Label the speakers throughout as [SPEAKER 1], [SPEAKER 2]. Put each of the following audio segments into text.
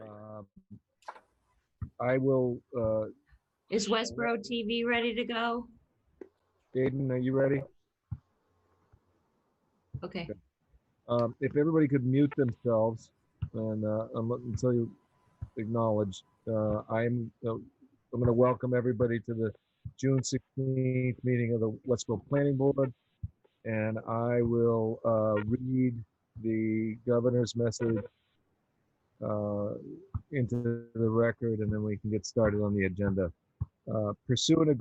[SPEAKER 1] Uh, I will,
[SPEAKER 2] Is Westborough TV ready to go?
[SPEAKER 1] Aiden, are you ready?
[SPEAKER 2] Okay.
[SPEAKER 1] If everybody could mute themselves and until you acknowledge, I'm going to welcome everybody to the June 16th meeting of the Westborough Planning Board, and I will read the governor's message uh, into the record, and then we can get started on the agenda. Pursuant to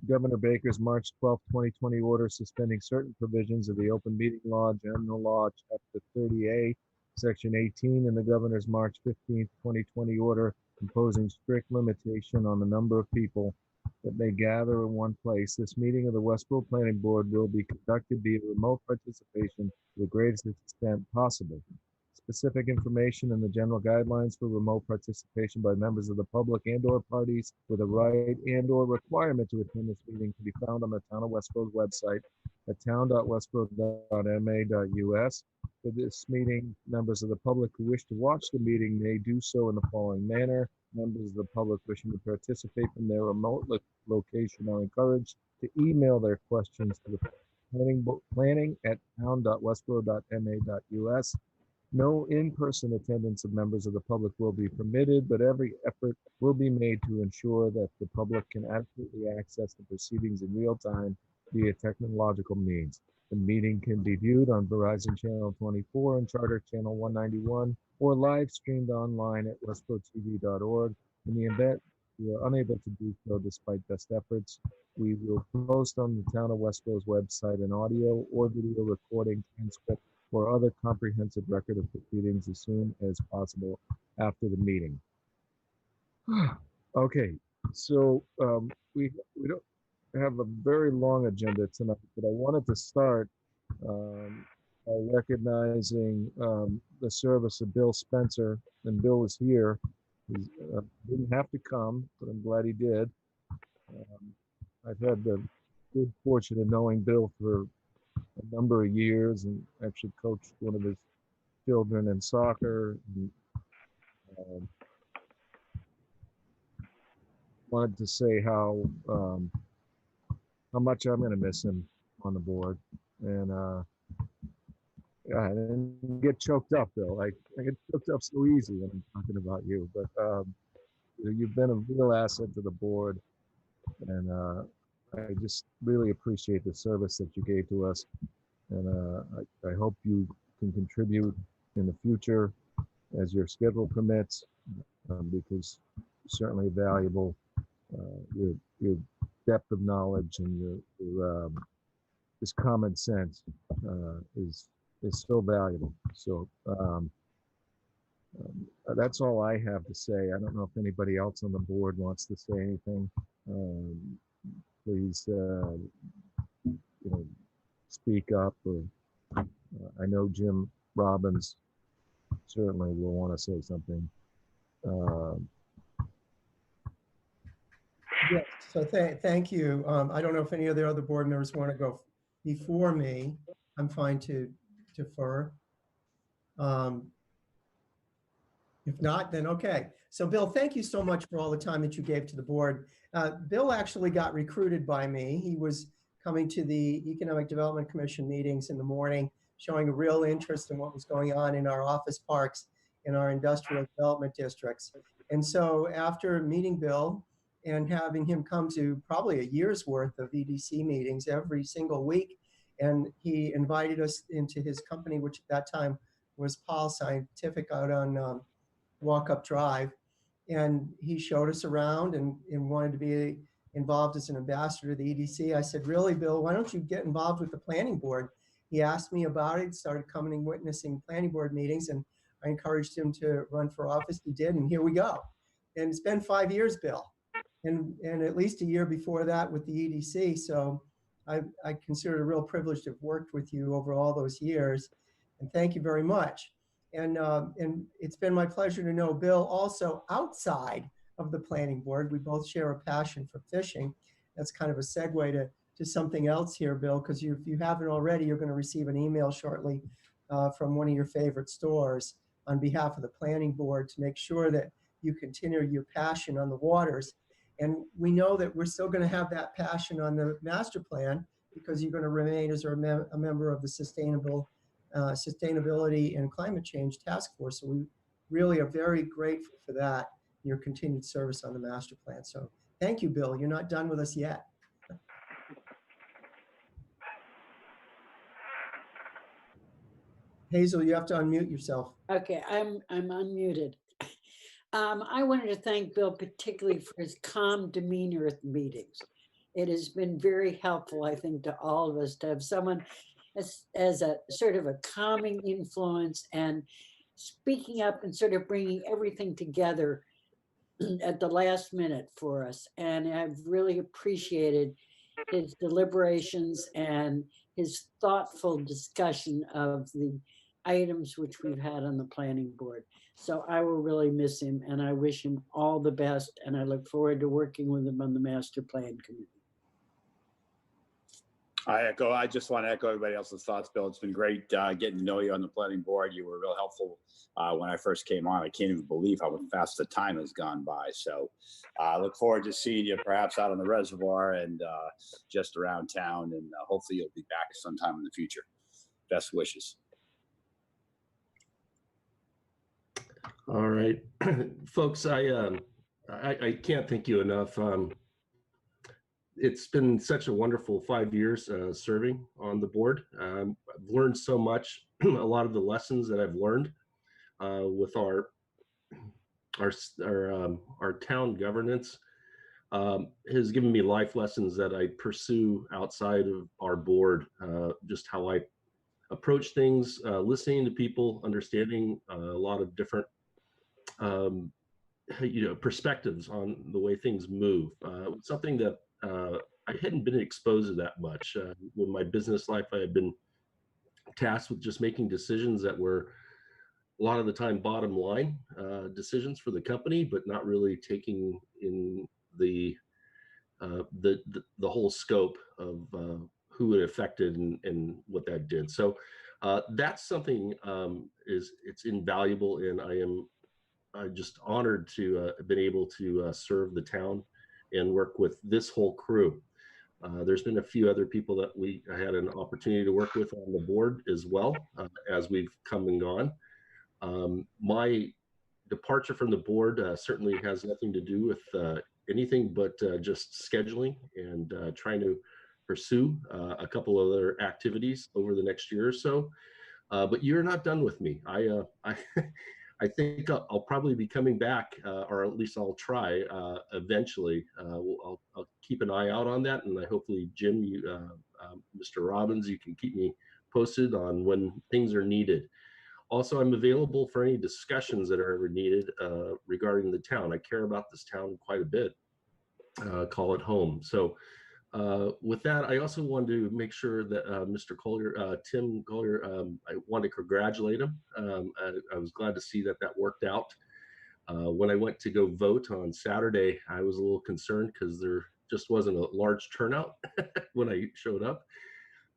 [SPEAKER 1] Governor Baker's March 12, 2020 order suspending certain provisions of the Open Meeting Law, General Law, Chapter 30A, Section 18, and the Governor's March 15, 2020 order imposing strict limitation on the number of people that may gather in one place, this meeting of the Westborough Planning Board will be conducted via remote participation to the greatest extent possible. Specific information and the general guidelines for remote participation by members of the public and/or parties with a right and/or requirement to attend this meeting can be found on the Town of Westborough's website at town.westborough.ma.us. For this meeting, members of the public who wish to watch the meeting may do so in the following manner. Members of the public wishing to participate from their remote location are encouraged to email their questions to the planning at town.westborough.ma.us. No in-person attendance of members of the public will be permitted, but every effort will be made to ensure that the public can adequately access the proceedings in real time via technological means. The meeting can be viewed on Verizon Channel 24 and Charter Channel 191 or live streamed online at westboroughtv.org. In the event we are unable to do so despite best efforts, we will post on the Town of Westborough's website an audio or video recording transcript or other comprehensive record of proceedings as soon as possible after the meeting. Okay, so we don't have a very long agenda tonight, but I wanted to start by recognizing the service of Bill Spencer, and Bill is here. He didn't have to come, but I'm glad he did. I've had the good fortune of knowing Bill for a number of years and actually coached one of his children in soccer. And, wanted to say how much I'm going to miss him on the board, and I didn't get choked up, Bill. I get choked up so easy when I'm talking about you, but you've been a real asset to the board, and I just really appreciate the service that you gave to us. And I hope you can contribute in the future as your schedule permits, because you're certainly valuable. Your depth of knowledge and your this common sense is so valuable. So that's all I have to say. I don't know if anybody else on the board wants to say anything. Please, speak up. Or I know Jim Robbins certainly will want to say something.
[SPEAKER 3] Yes, so thank you. I don't know if any of the other board members want to go before me. I'm fine to defer. If not, then okay. So Bill, thank you so much for all the time that you gave to the board. Bill actually got recruited by me. He was coming to the Economic Development Commission meetings in the morning, showing a real interest in what was going on in our office parks, in our industrial development districts. And so after meeting Bill and having him come to probably a year's worth of EDC meetings every single week, and he invited us into his company, which at that time was Paul Scientific out on Walk-Up Drive. And he showed us around and wanted to be involved as an ambassador to the EDC. I said, really, Bill, why don't you get involved with the planning board? He asked me about it, started coming and witnessing planning board meetings, and I encouraged him to run for office. He did, and here we go. And it's been 5 years, Bill, and at least a year before that with the EDC. So I consider it a real privilege to have worked with you over all those years, and thank you very much. And it's been my pleasure to know Bill also outside of the planning board. We both share a passion for fishing. That's kind of a segue to something else here, Bill, because if you haven't already, you're going to receive an email shortly from one of your favorite stores. on behalf of the planning board to make sure that you continue your passion on the waters. And we know that we're still going to have that passion on the master plan because you're going to remain as a member of the Sustainability and Climate Change Task Force. So we really are very grateful for that, your continued service on the master plan. So thank you, Bill. You're not done with us yet. Hazel, you have to unmute yourself.
[SPEAKER 4] Okay, I'm unmuted. I wanted to thank Bill particularly for his calm demeanor at the meetings. It has been very helpful, I think, to all of us to have someone as a sort of a calming influence and speaking up and sort of bringing everything together at the last minute for us. And I've really appreciated his deliberations and his thoughtful discussion of the items which we've had on the planning board. So I will really miss him and I wish him all the best. And I look forward to working with him on the master plan committee.
[SPEAKER 5] I just want to echo everybody else's thoughts, Bill. It's been great getting to know you on the planning board. You were real helpful when I first came on. I can't even believe how fast the time has gone by. So I look forward to seeing you perhaps out on the reservoir and just around town. And hopefully you'll be back sometime in the future. Best wishes.
[SPEAKER 6] All right, folks, I can't thank you enough. It's been such a wonderful 5 years serving on the board. I've learned so much. A lot of the lessons that I've learned with our town governance has given me life lessons that I pursue outside of our board. Just how I approach things, listening to people, understanding a lot of different perspectives on the way things move. Something that I hadn't been exposed to that much. In my business life, I had been tasked with just making decisions that were a lot of the time bottom line decisions for the company, but not really taking in the whole scope of who it affected and what that did. So that's something it's invaluable, and I'm just honored to have been able to serve the town and work with this whole crew. There's been a few other people that I had an opportunity to work with on the board as well as we've come and gone. My departure from the board certainly has nothing to do with anything but just scheduling and trying to pursue a couple other activities over the next year or so. But you're not done with me. I think I'll probably be coming back, or at least I'll try eventually. I'll keep an eye out on that, and hopefully, Jim, Mr. Robbins, you can keep me posted on when things are needed. Also, I'm available for any discussions that are ever needed regarding the town. I care about this town quite a bit. Call it home. So with that, I also wanted to make sure that Mr. Collier, Tim Collier, I want to congratulate him. I was glad to see that worked out. When I went to go vote on Saturday, I was a little concerned because there just wasn't a large turnout when I showed up.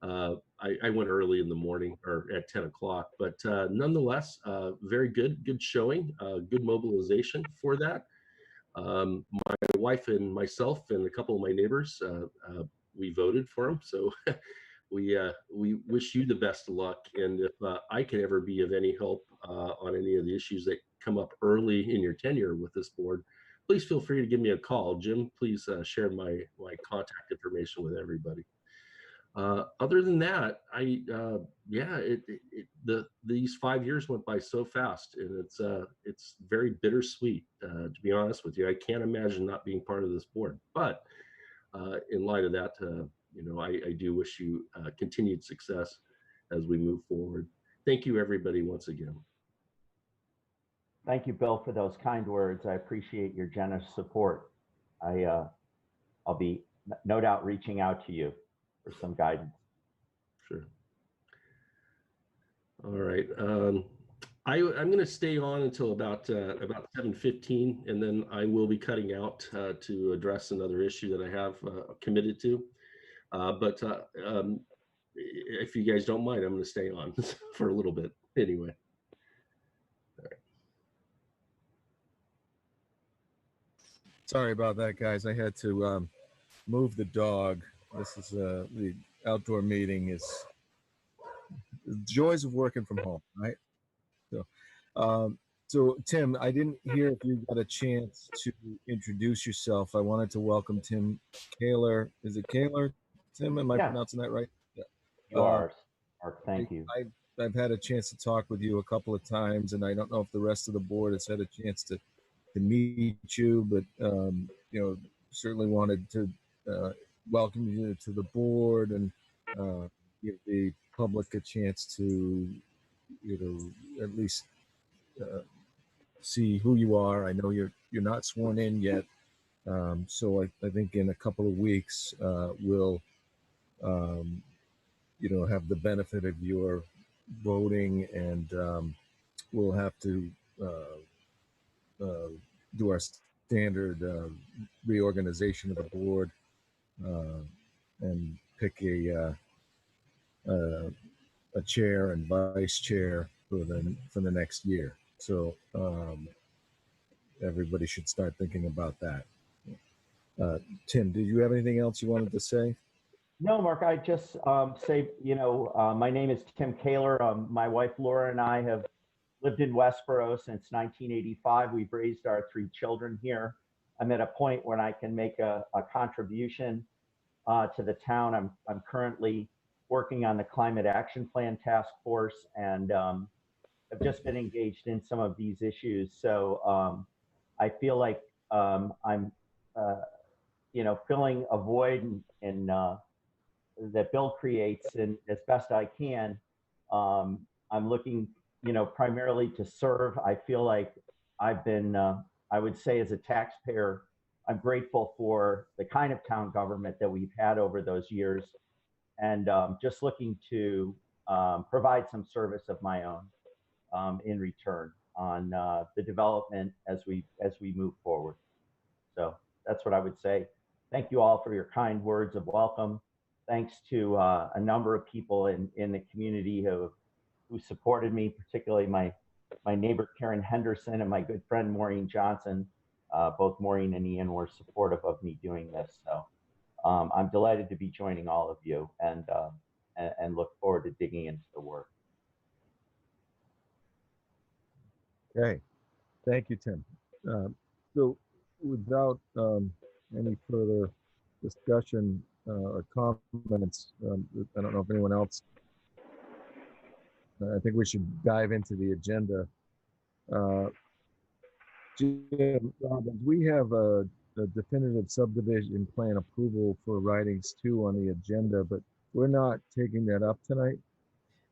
[SPEAKER 6] I went early in the morning, or at 10 o'clock, but nonetheless, very good showing, good mobilization for that. My wife and myself and a couple of my neighbors, we voted for him. So we wish you the best of luck. And if I can ever be of any help on any of the issues that come up early in your tenure with this board, please feel free to give me a call. Jim, please share my contact information with everybody. Other than that, these 5 years went by so fast, and it's very bittersweet, to be honest with you. I can't imagine not being part of this board, but in light of that, I do wish you continued success as we move forward. Thank you, everybody, once again.
[SPEAKER 7] Thank you, Bill, for those kind words. I appreciate your generous support. I'll be no doubt reaching out to you for some guidance.
[SPEAKER 6] Sure. All right. I'm going to stay on until about 7:15, and then I will be cutting out to address another issue that I have committed to. But if you guys don't mind, I'm going to stay on for a little bit anyway. All
[SPEAKER 1] Sorry about that, guys. I had to move the dog. This is the outdoor meeting is the joys of working from home, right? So, so Tim, I didn't hear if you got a chance to introduce yourself. I wanted to welcome Tim Kaler. Is it Kaler? Tim, am I
[SPEAKER 7] Yeah,
[SPEAKER 1] pronouncing that right? Yeah.
[SPEAKER 7] you are, Mark. Thank you.
[SPEAKER 1] I've had a chance to talk with you a couple of times, and I don't know if the rest of the board has had a chance to meet you, but certainly wanted to welcome you to the board and give the public a chance to at least uh, see who you are. I know you're not sworn in yet, so I think in a couple of weeks we'll um, have the benefit of your voting, and we'll have to uh, do our standard reorganization of the board uh, and pick a chair and vice chair for the next year. So everybody should start thinking about that. Tim, did you have anything else you wanted to say?
[SPEAKER 7] No, Mark, I just say, my name is Tim Kaler. My wife Laura and I have lived in Westborough since 1985. We've raised our 3 children here. I'm at a point where I can make a contribution to the town. I'm currently working on the Climate Action Plan Task Force, and I've just been engaged in some of these issues. So I feel like I'm, filling a void in that Bill creates, and as best I can. I'm looking, primarily to serve. I feel like I've been, I would say as a taxpayer, I'm grateful for the kind of town government that we've had over those years, and just looking to provide some service of my own in return on the development as we move forward. So that's what I would say. Thank you all for your kind words of welcome. Thanks to a number of people in the community who supported me, particularly my neighbor Karen Henderson and my good friend Maureen Johnson. Both Maureen and Ian were supportive of me doing this. So I'm delighted to be joining all of you, and look forward to digging into the work.
[SPEAKER 1] Okay, thank you, Tim. So without any further discussion or comments, I don't know if anyone else, I think we should dive into the agenda. Jim Robbins, we have a definitive subdivision plan approval for Ridings 2 on the agenda, but we're not taking that up tonight.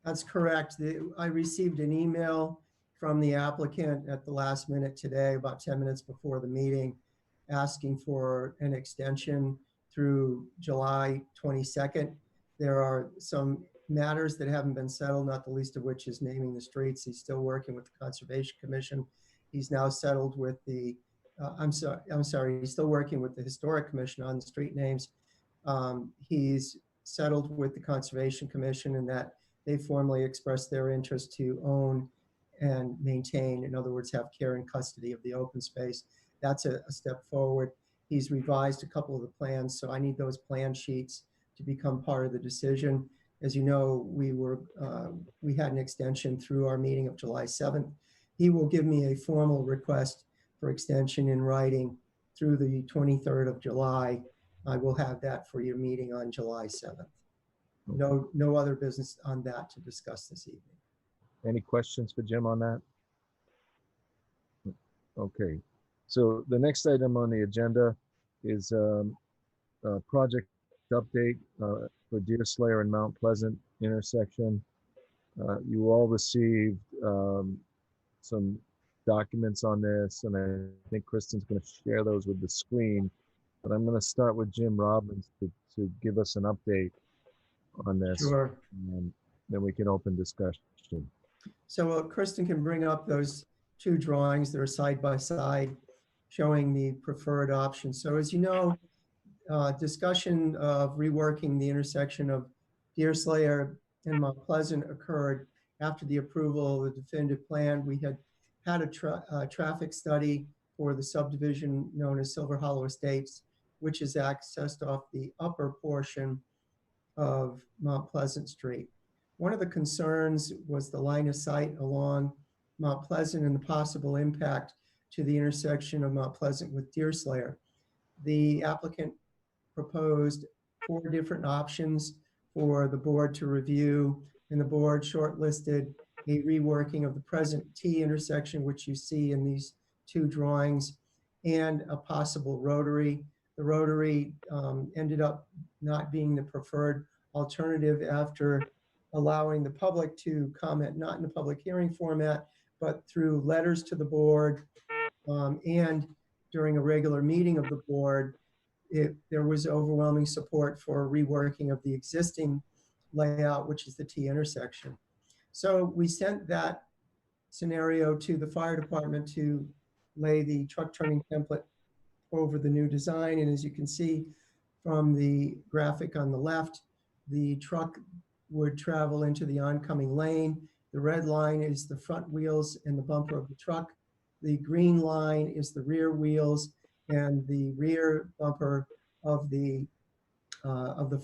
[SPEAKER 3] That's correct. I received an email from the applicant at the last minute today, about 10 minutes before the meeting, asking for an extension through July 22nd. There are some matters that haven't been settled, not the least of which is naming the streets. He's still working with the Conservation Commission. He's now settled with the, I'm sorry, he's still working with the Historic Commission on the street names. He's settled with the Conservation Commission in that they formally expressed their interest to own and maintain, in other words, have care and custody of the open space. That's a step forward. He's revised a couple of the plans, so I need those plan sheets to become part of the decision. As you know, we had an extension through our meeting of July 7th. He will give me a formal request for extension in writing through the 23rd of July. I will have that for your meeting on July 7th. No other business on that to discuss this evening.
[SPEAKER 1] Any questions for Jim on that? Okay, so the next item on the agenda is a project update for Deerslayer and Mount Pleasant intersection. You all received some documents on this, and I think Kristen's going to share those with the screen, but I'm going to start with Jim Robbins to give us an update on this.
[SPEAKER 3] Sure.
[SPEAKER 1] And then we can open discussion.
[SPEAKER 3] So Kristen can bring up those 2 drawings that are side by side showing the preferred option. So as you know, discussion of reworking the intersection of Deerslayer and Mount Pleasant occurred after the approval of the definitive plan. We had a traffic study for the subdivision known as Silver Hollow Estates, which is accessed off the upper portion of Mount Pleasant Street. One of the concerns was the line of sight along Mount Pleasant and the possible impact to the intersection of Mount Pleasant with Deerslayer. The applicant proposed 4 different options for the board to review, and the board shortlisted a reworking of the present T intersection, which you see in these 2 drawings, and a possible rotary. The rotary ended up not being the preferred alternative after allowing the public to comment, not in a public hearing format, but through letters to the board, and during a regular meeting of the board. There was overwhelming support for reworking of the existing layout, which is the T intersection. So we sent that scenario to the fire department to lay the truck turning template over the new design. And as you can see from the graphic on the left, the truck would travel into the oncoming lane. The red line is the front wheels and the bumper of the truck. The green line is the rear wheels and the rear bumper of the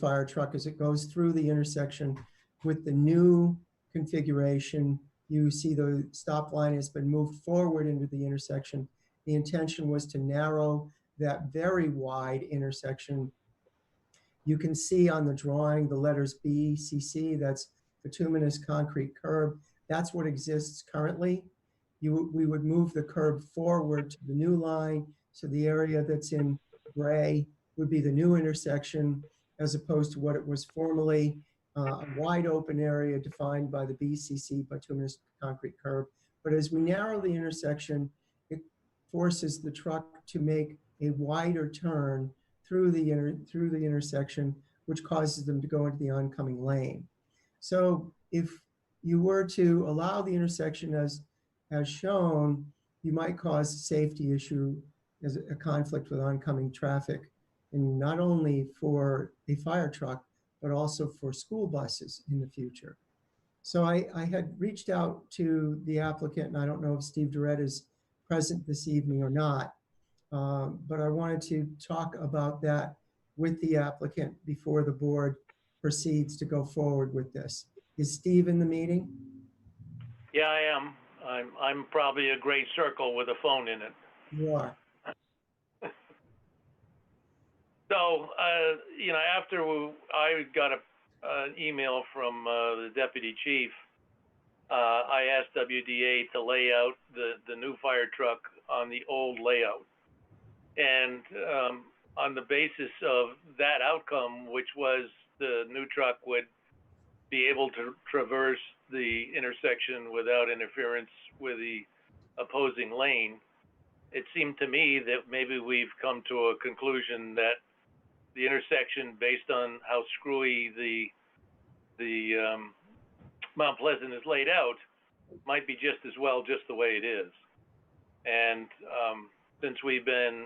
[SPEAKER 3] fire truck as it goes through the intersection. With the new configuration, you see the stop line has been moved forward into the intersection. The intention was to narrow that very wide intersection. You can see on the drawing the letters B, C, C, that's bituminous concrete curb. That's what exists currently. We would move the curb forward to the new line. So the area that's in gray would be the new intersection, as opposed to what it was formerly, a wide open area defined by the BCC, bituminous concrete curb. But as we narrow the intersection, it forces the truck to make a wider turn through the intersection, which causes them to go into the oncoming lane. So if you were to allow the intersection as shown, you might cause a safety issue as a conflict with oncoming traffic, and not only for a fire truck, but also for school buses in the future. So I had reached out to the applicant, and I don't know if Steve Durrett is present this evening or not, but I wanted to talk about that with the applicant before the board proceeds to go forward with this. Is Steve in the meeting?
[SPEAKER 8] Yeah, I am. I'm probably a gray circle with a phone in it.
[SPEAKER 3] You are.
[SPEAKER 8] So, after I got an email from the deputy chief, I asked WDA to lay out the new fire truck on the old layout. And on the basis of that outcome, which was the new truck would be able to traverse the intersection without interference with the opposing lane, it seemed to me that maybe we've come to a conclusion that the intersection, based on how screwy the Mount Pleasant is laid out, might be just as well just the way it is. And since we've been,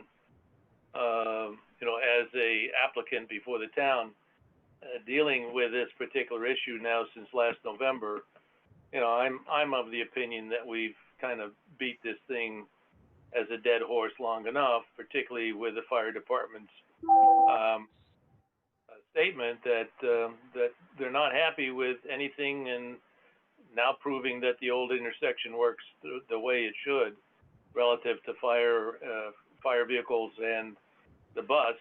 [SPEAKER 8] as a applicant before the town, dealing with this particular issue now since last November, I'm of the opinion that we've kind of beat this thing as a dead horse long enough, particularly with the fire department's statement that they're not happy with anything, and now proving that the old intersection works the way it should relative to fire vehicles and the bus.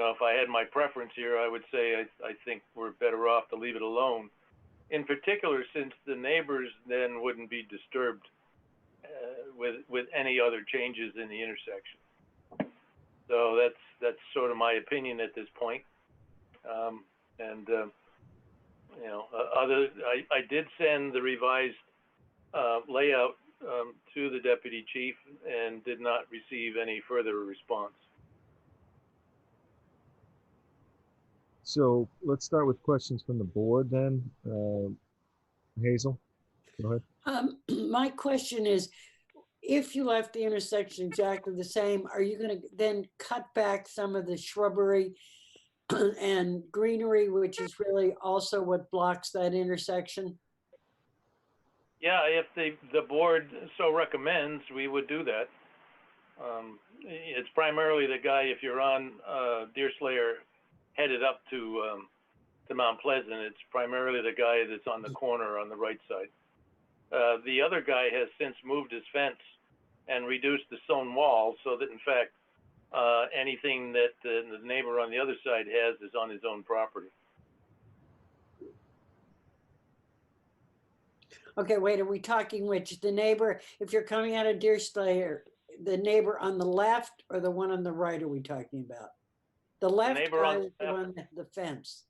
[SPEAKER 8] If I had my preference here, I would say I think we're better off to leave it alone. In particular, since the neighbors then wouldn't be disturbed with any other changes in the intersection. So that's sort of my opinion at this point. I did send the revised layout to the deputy chief and did not receive any further response.
[SPEAKER 1] So let's start with questions from the board then. Hazel, go ahead.
[SPEAKER 4] My question is, if you left the intersection exactly the same, are you going to then cut back some of the shrubbery and greenery, which is really also what blocks that intersection?
[SPEAKER 8] Yeah, if the board so recommends, we would do that. It's primarily the guy, if you're on Deerslayer headed up to Mount Pleasant, it's primarily the guy that's on the corner on the right side. The other guy has since moved his fence and reduced the stone wall so that in fact anything that the neighbor on the other side has is on his own property.
[SPEAKER 4] Okay, wait, are we talking which, the neighbor, if you're coming out of Deerslayer, the neighbor on the left or the one on the right are we talking about? The left
[SPEAKER 8] neighbor
[SPEAKER 4] guy
[SPEAKER 8] on
[SPEAKER 4] is the one with the fence.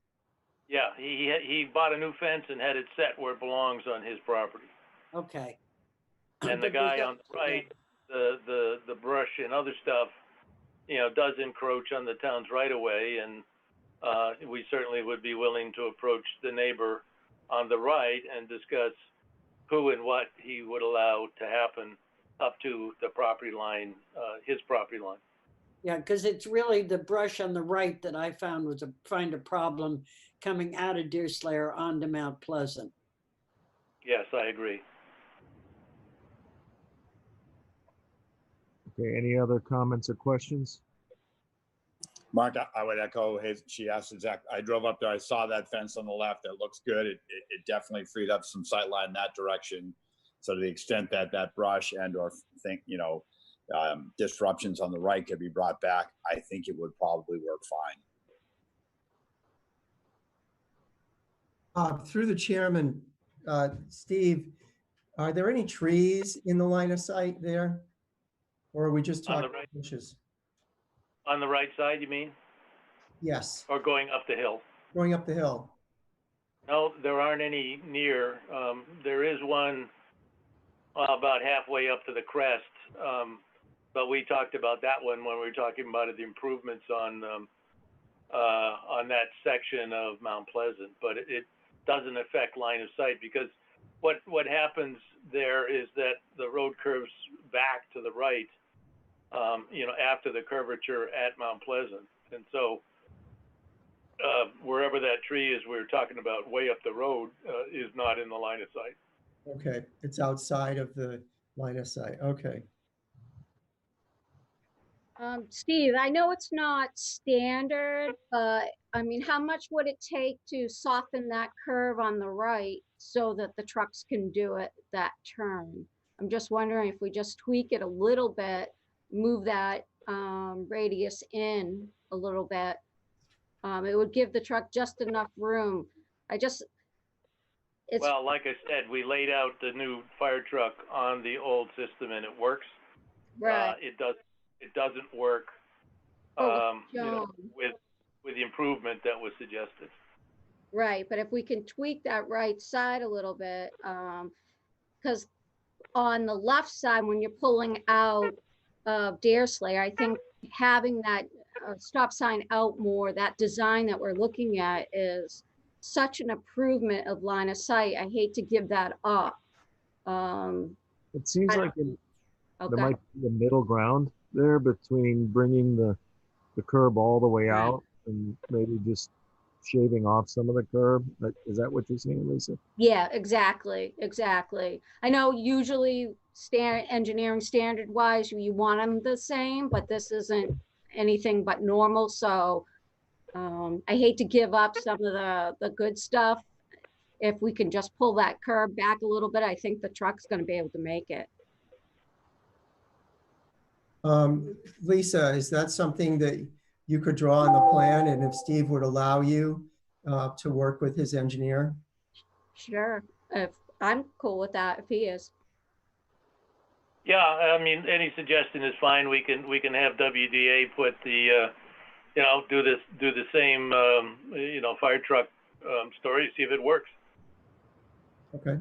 [SPEAKER 8] Yeah, he bought a new fence and had it set where it belongs on his property.
[SPEAKER 4] Okay.
[SPEAKER 8] And the
[SPEAKER 4] But
[SPEAKER 8] guy
[SPEAKER 4] there's
[SPEAKER 8] on the right, the brush and other stuff, you know, does encroach on the town's right of way, and we certainly would be willing to approach the neighbor on the right and discuss who and what he would allow to happen up to the property line, his property line.
[SPEAKER 4] Yeah, because it's really the brush on the right that I found was find a problem coming out of Deerslayer onto Mount Pleasant.
[SPEAKER 8] Yes, I agree.
[SPEAKER 1] Okay, any other comments or questions?
[SPEAKER 5] Mark, I would echo she asked exactly. I drove up there. I saw that fence on the left. It looks good. It definitely freed up some sight line in that direction. So to the extent that that brush and or disruptions on the right could be brought back, I think it would probably work fine.
[SPEAKER 3] Through the chairman, Steve, are there any trees in the line of sight there? Or are we just
[SPEAKER 8] On the
[SPEAKER 3] talking
[SPEAKER 8] right.
[SPEAKER 3] bushes?
[SPEAKER 8] On the right side, you mean?
[SPEAKER 3] Yes,
[SPEAKER 8] Or going up the hill?
[SPEAKER 3] going up the hill.
[SPEAKER 8] No, there aren't any near. There is one about halfway up to the crest, but we talked about that one when we were talking about the improvements on that section of Mount Pleasant. But it doesn't affect line of sight because what happens there is that the road curves back to the right, after the curvature at Mount Pleasant, and so. Wherever that tree is we were talking about way up the road is not in the line of sight.
[SPEAKER 3] Okay, it's outside of the line of sight. Okay.
[SPEAKER 9] Steve, I know it's not standard, but I mean, how much would it take to soften that curve on the right so that the trucks can do it that turn? I'm just wondering if we just tweak it a little bit, move that radius in a little bit. It would give the truck just enough room.
[SPEAKER 8] Well, like I said, we laid out the new fire truck on the old system and it works.
[SPEAKER 9] Right.
[SPEAKER 8] It doesn't work with the improvement that was suggested.
[SPEAKER 9] Right, but if we can tweak that right side a little bit, because on the left side, when you're pulling out of Deerslayer, I think having that stop sign out more, that design that we're looking at is such an improvement of line of sight. I hate to give that up.
[SPEAKER 1] It seems like there
[SPEAKER 9] Okay.
[SPEAKER 1] might be a middle ground there between bringing the curb all the way
[SPEAKER 9] Right.
[SPEAKER 1] out and maybe just shaving off some of the curb. Is that what you're saying, Lisa?
[SPEAKER 9] Yeah, exactly. I know usually engineering standard wise, you want them the same, but this isn't anything but normal. So I hate to give up some of the good stuff. If we can just pull that curb back a little bit, I think the truck's going to be able to make it.
[SPEAKER 3] Lisa, is that something that you could draw on the plan, and if Steve would allow you to work with his engineer?
[SPEAKER 9] Sure. If I'm cool with that, if he is.
[SPEAKER 8] Yeah, I mean, any suggestion is fine. We can have WDA put the, do the same, fire truck story, see if it works.
[SPEAKER 3] Okay.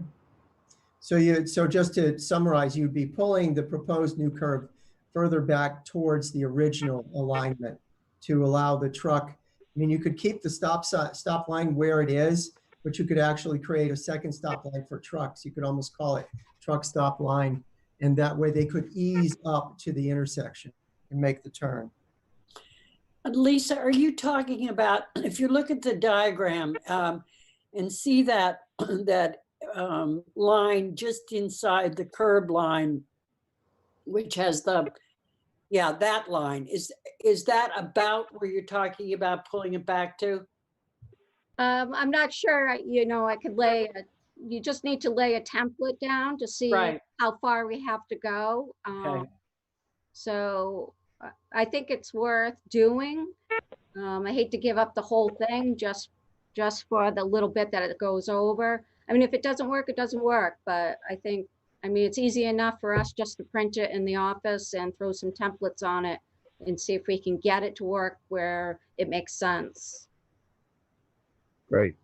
[SPEAKER 3] So just to summarize, you'd be pulling the proposed new curb further back towards the original alignment to allow the truck. I mean, you could keep the stop line where it is, but you could actually create a second stop line for trucks. You could almost call it truck stop line. And that way they could ease up to the intersection and make the turn.
[SPEAKER 4] Lisa, are you talking about, if you look at the diagram and see that line just inside the curb line, which has yeah, that line. Is that about where you're talking about pulling it back to?
[SPEAKER 9] I'm not sure, I could you just need to lay a template down to see
[SPEAKER 4] Right.
[SPEAKER 9] how far we have to go.
[SPEAKER 4] Okay.
[SPEAKER 9] So I think it's worth doing. I hate to give up the whole thing just for the little bit that it goes over. I mean, if it doesn't work, it doesn't work, but I mean, it's easy enough for us just to print it in the office and throw some templates on it and see if we can get it to work where it makes sense.
[SPEAKER 1] Great.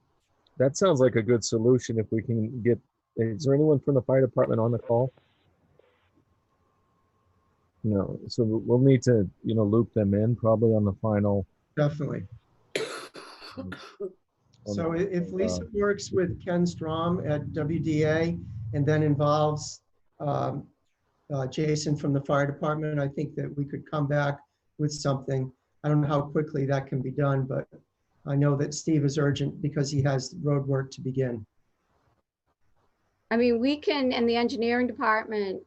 [SPEAKER 1] That sounds like a good solution if we can get, is there anyone from the fire department on the call? No, so we'll need to, loop them in probably on the final.
[SPEAKER 3] Definitely. So if Lisa works with Ken Strom at WDA and then involves Jason from the fire department, I think that we could come back with something. I don't know how quickly that can be done, but I know that Steve is urgent because he has road work to begin.
[SPEAKER 9] I mean, we can, in the engineering department,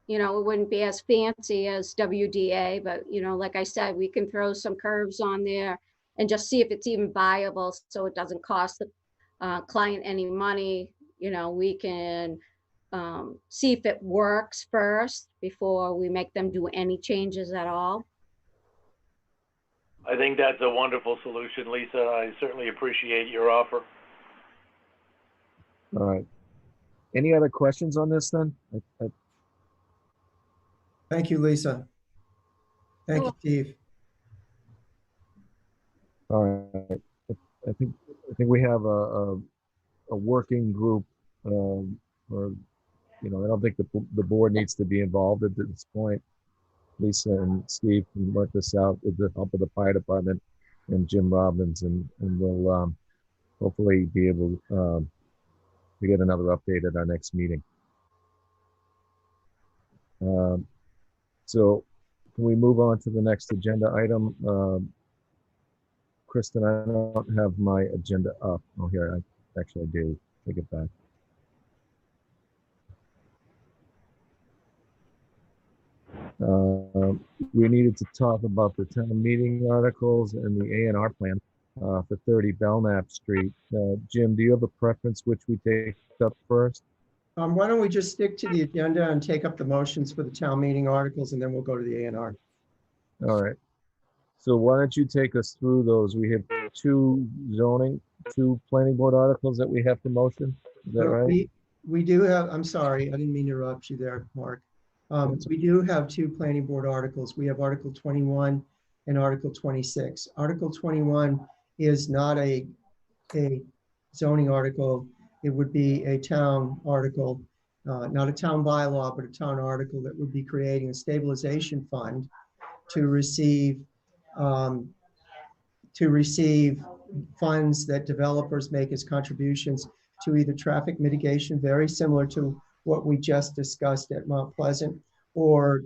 [SPEAKER 9] it wouldn't be as fancy as WDA, but, like I said, we can throw some curves on there and just see if it's even viable so it doesn't cost the client any money. We can see if it works first before we make them do any changes at all.
[SPEAKER 8] I think that's a wonderful solution, Lisa. I certainly appreciate your offer.
[SPEAKER 1] All right. Any other questions on this then?
[SPEAKER 3] Thank you, Lisa. Thank you, Steve.
[SPEAKER 1] All right. I think we have a working group, or I don't think the board needs to be involved at this point. Lisa and Steve can work this out with the help of the fire department and Jim Robbins, and we'll hopefully be able to get another update at our next meeting. So can we move on to the next agenda item? Kristen, I don't have my agenda up. Oh, here, I do. Take it back. We needed to talk about the town meeting articles and the A&R plan for 30 Belknap Street. Jim, do you have a preference which we take up first?
[SPEAKER 3] Why don't we just stick to the agenda and take up the motions for the town meeting articles, and then we'll go to the A&R.
[SPEAKER 1] All right. So why don't you take us through those? We have two planning board articles that we have to motion. Is that right?
[SPEAKER 3] We do have, I'm sorry, I didn't mean to interrupt you there, Mark. We do have two planning board articles. We have Article 21 and Article 26. Article 21 is not a zoning article. It would be a town article, not a town bylaw, but a town article that would be creating a stabilization fund to receive funds that developers make as contributions to either traffic mitigation, very similar to what we just discussed at Mount Pleasant, or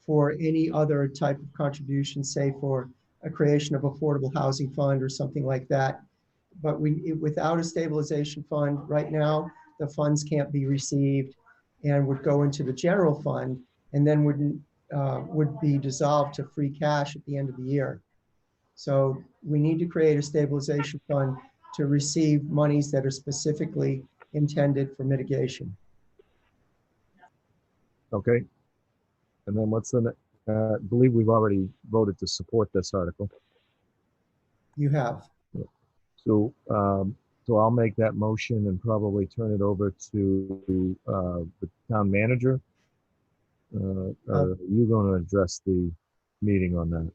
[SPEAKER 3] for any other type of contribution, say for a creation of affordable housing fund or something like that. But without a stabilization fund right now, the funds can't be received and would go into the general fund and then would be dissolved to free cash at the end of the year. So we need to create a stabilization fund to receive monies that are specifically intended for mitigation.
[SPEAKER 1] Okay. And then what's the, I believe we've already voted to support this article.
[SPEAKER 3] You have.
[SPEAKER 1] So, so I'll make that motion and probably turn it over to the town manager. Are you going to address the meeting on that?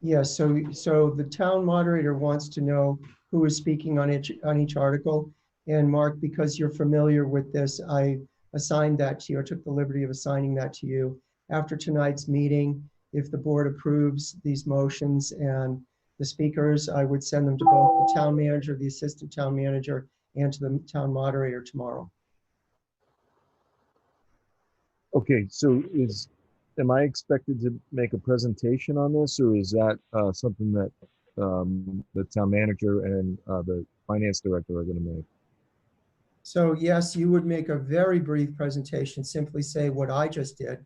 [SPEAKER 3] Yes. So the town moderator wants to know who is speaking on each article. And Mark, because you're familiar with this, I assigned that to you, or took the liberty of assigning that to you. After tonight's meeting, if the board approves these motions and the speakers, I would send them to both the town manager, the assistant town manager, and to the town moderator tomorrow.
[SPEAKER 1] Okay, so am I expected to make a presentation on this, or is that something that the town manager and the finance director are going to make?
[SPEAKER 3] So yes, you would make a very brief presentation, simply say what I just did.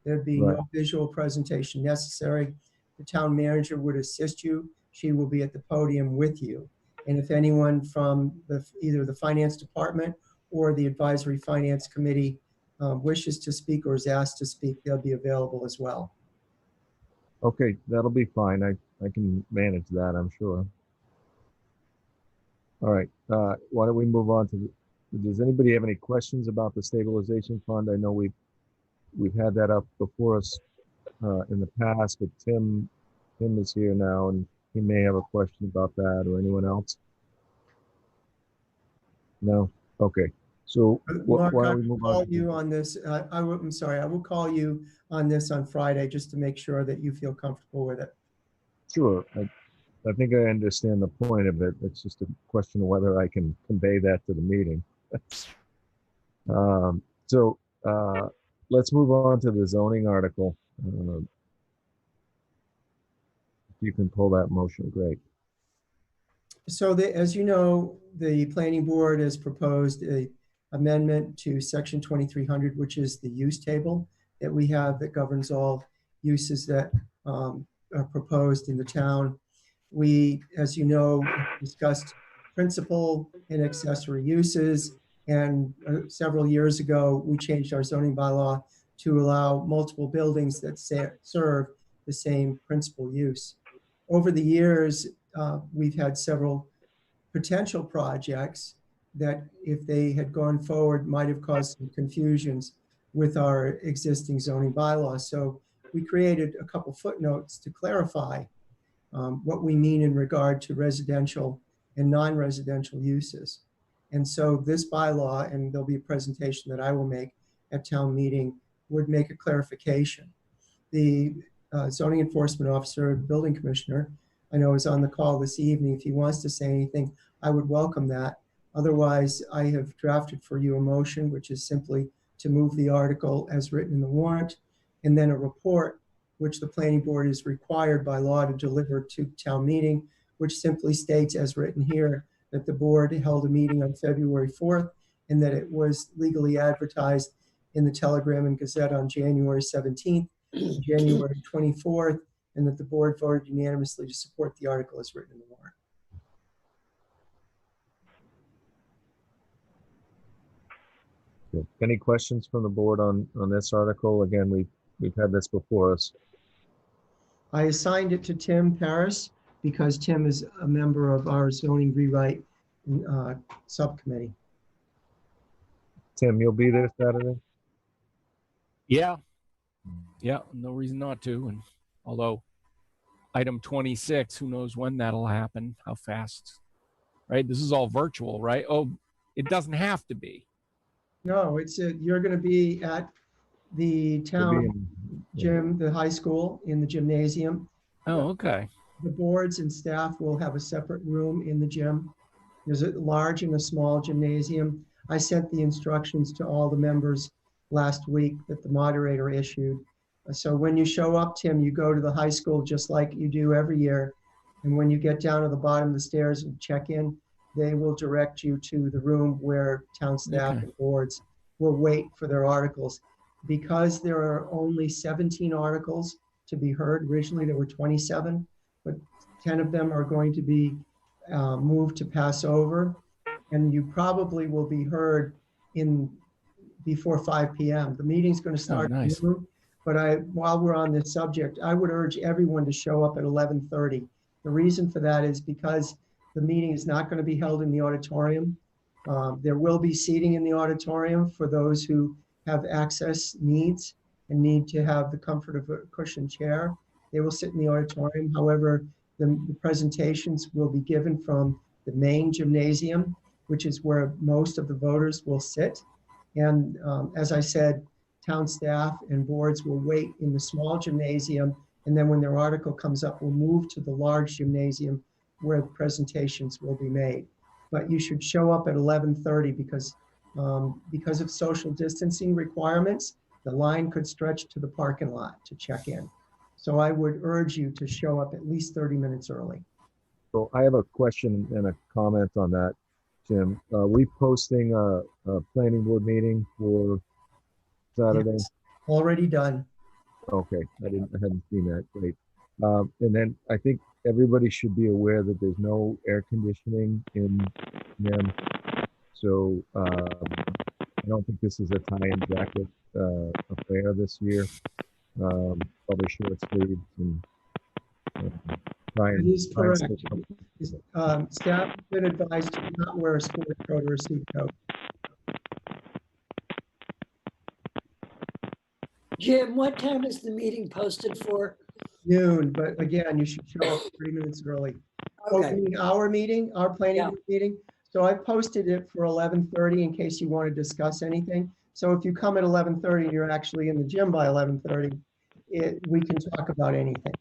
[SPEAKER 3] There'd be
[SPEAKER 1] Right.
[SPEAKER 3] no visual presentation necessary. The town manager would assist you. She will be at the podium with you. And if anyone from either the finance department or the advisory finance committee wishes to speak or is asked to speak, they'll be available as well.
[SPEAKER 1] Okay, that'll be fine. I can manage that, I'm sure. All right, why don't we move on to, does anybody have any questions about the stabilization fund? I know we've had that up before us in the past, but Tim is here now and he may have a question about that, or anyone else? No? Okay. So
[SPEAKER 3] Mark,
[SPEAKER 1] why
[SPEAKER 3] I
[SPEAKER 1] don't we
[SPEAKER 3] will
[SPEAKER 1] move on?
[SPEAKER 3] call you on this. I'm sorry, I will call you on this on Friday just to make sure that you feel comfortable with it.
[SPEAKER 1] Sure. I think I understand the point of it. It's just a question of whether I can convey that to the meeting. So let's move on to the zoning article. If you can pull that motion, great.
[SPEAKER 3] So as you know, the planning board has proposed a amendment to section 2300, which is the use table that we have that governs all uses that are proposed in the town. We, as you know, discussed principal and accessory uses. And several years ago, we changed our zoning bylaw to allow multiple buildings that serve the same principal use. Over the years, we've had several potential projects that, if they had gone forward, might have caused some confusions with our existing zoning bylaws. So we created a couple footnotes to clarify what we mean in regard to residential and non-residential uses. And so this bylaw, and there'll be a presentation that I will make at town meeting, would make a clarification. The zoning enforcement officer, building commissioner, I know is on the call this evening. If he wants to say anything, I would welcome that. Otherwise, I have drafted for you a motion, which is simply to move the article as written in the warrant, and then a report, which the planning board is required by law to deliver to town meeting, which simply states, as written here, that the board held a meeting on February 4th and that it was legally advertised in the Telegram and Gazette on January 17th, January 24th, and that the board voted unanimously to support the article as written in the warrant.
[SPEAKER 1] Good. Any questions from the board on this article? Again, we've had this before us.
[SPEAKER 3] I assigned it to Tim Paris because Tim is a member of our zoning rewrite subcommittee.
[SPEAKER 1] Tim, you'll be there Saturday?
[SPEAKER 10] Yeah. Yeah, no reason not to. And although item 26, who knows when that'll happen, how fast, right? This is all virtual, right? Oh, it doesn't have to be.
[SPEAKER 3] No, you're going to be at the town gym, the high school, in the gymnasium.
[SPEAKER 10] Oh, okay.
[SPEAKER 3] The boards and staff will have a separate room in the gym. There's a large and a small gymnasium. I sent the instructions to all the members last week that the moderator issued. So when you show up, Tim, you go to the high school just like you do every year. And when you get down to the bottom of the stairs and check in, they will direct you to the room where town staff and boards will wait for their articles. Because there are only 17 articles to be heard, originally there were 27, but 10 of them are going to be moved to pass over. And you probably will be heard before 5 p.m. The meeting's going to start at noon, but while we're on this subject, I would urge everyone to show up at 11:30. The reason for that is because the meeting is not going to be held in the auditorium. There will be seating in the auditorium for those who have access needs and need to have the comfort of a cushioned chair. They will sit in the auditorium. However, the presentations will be given from the main gymnasium, which is where most of the voters will sit. And as I said, town staff and boards will wait in the small gymnasium. And then when their article comes up, we'll move to the large gymnasium where the presentations will be made. But you should show up at 11:30 because of social distancing requirements, the line could stretch to the parking lot to check in. So I would urge you to show up at least 30 minutes early.
[SPEAKER 1] So I have a question and a comment on that, Jim. Are we posting planning board meeting for Saturday?
[SPEAKER 3] Yes, already done.
[SPEAKER 1] Okay, I hadn't seen that. Great. And then I think everybody should be aware that there's no air conditioning in them. So I don't think this is a tie-in jacket affair this year. Probably short sleeves and try
[SPEAKER 3] It
[SPEAKER 1] and
[SPEAKER 3] is correct.
[SPEAKER 1] stick-
[SPEAKER 3] Staff has been advised to not wear a sport coat or a suit coat.
[SPEAKER 4] Jim, what time is the meeting posted for?
[SPEAKER 3] Noon, but again, you should show up 3 minutes early. Oh, you
[SPEAKER 4] Okay,
[SPEAKER 3] mean our meeting, our planning
[SPEAKER 4] Yeah.
[SPEAKER 3] board meeting? So I posted it for 11:30 in case you want to discuss anything. So if you come at 11:30 and you're actually in the gym by 11:30, we can talk about anything.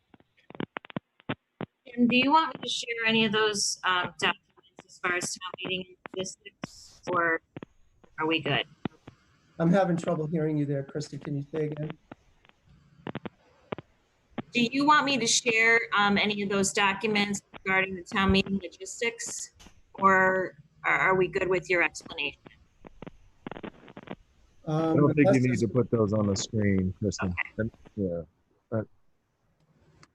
[SPEAKER 2] And do you want me to share any of those documents as far as town meeting and logistics, or are we good?
[SPEAKER 3] I'm having trouble hearing you there, Christy. Can you say again?
[SPEAKER 2] Do you want me to share any of those documents regarding the town meeting logistics, or are we good with your explanation?
[SPEAKER 1] I don't think you
[SPEAKER 3] unless
[SPEAKER 1] need
[SPEAKER 3] there's-
[SPEAKER 1] to put those on the screen, Kristen. And, yeah.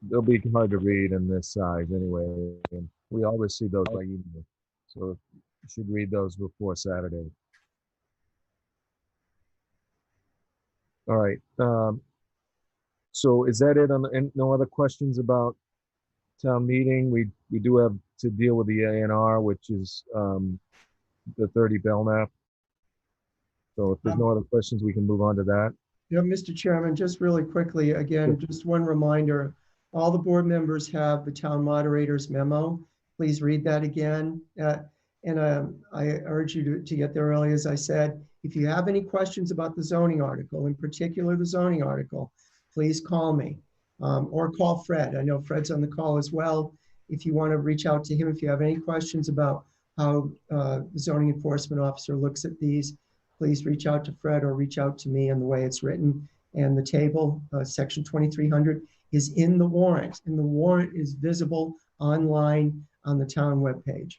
[SPEAKER 1] They'll be hard to read in this size anyway. And we always see those by email. So you should read those before Saturday. All right. So is that it on and no other questions about town meeting? We do have to deal with the A&R, which is the 30 Belknap. So if there's no other questions, we can move on to that.
[SPEAKER 3] Yeah, Mr. Chairman, just really quickly, again, just one reminder, all the board members have the town moderator's memo. Please read that again. And I urge you to get there early, as I said. If you have any questions about the zoning article, in particular the zoning article, please call me or call Fred. I know Fred's on the call as well. If you want to reach out to him, if you have any questions about how the zoning enforcement officer looks at these, please reach out to Fred or reach out to me in the way it's written. And the table, section 2300, is in the warrant, and the warrant is visible online on the town webpage.